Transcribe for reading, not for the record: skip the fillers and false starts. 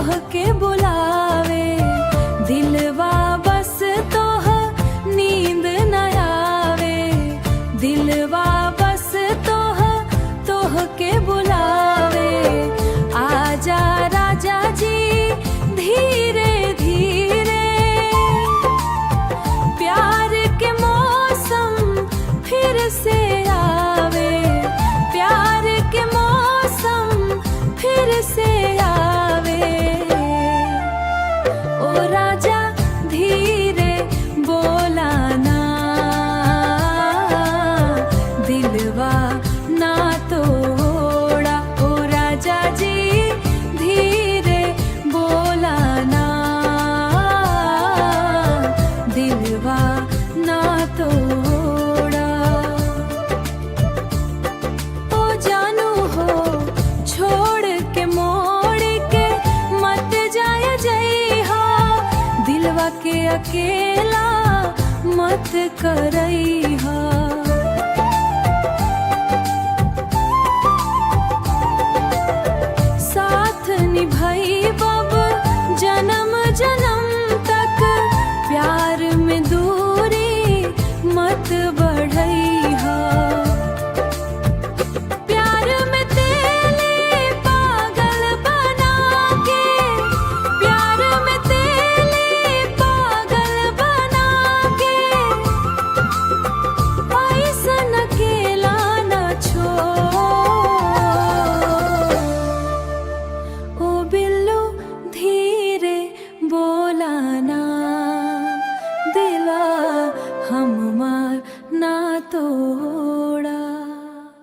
तोह के बुलावे, दिलवा बस तोह नींद न आवे, दिलवा बस तोह के बुलावे। आजा राजा जी धीरे धीरे, प्यार के मौसम फिर से आवे, प्यार के मौसम फिर से आवे। ओ राजा धीरे बोला ना, दिलवा ना तोड़ा। ओ राजा जी धीरे बोला ना, दिलवा ना तोड़ा। ओ जानू हो छोड़ के मोड़ के मत जाया जइहा, दिलवा के अकेला मत करइहा।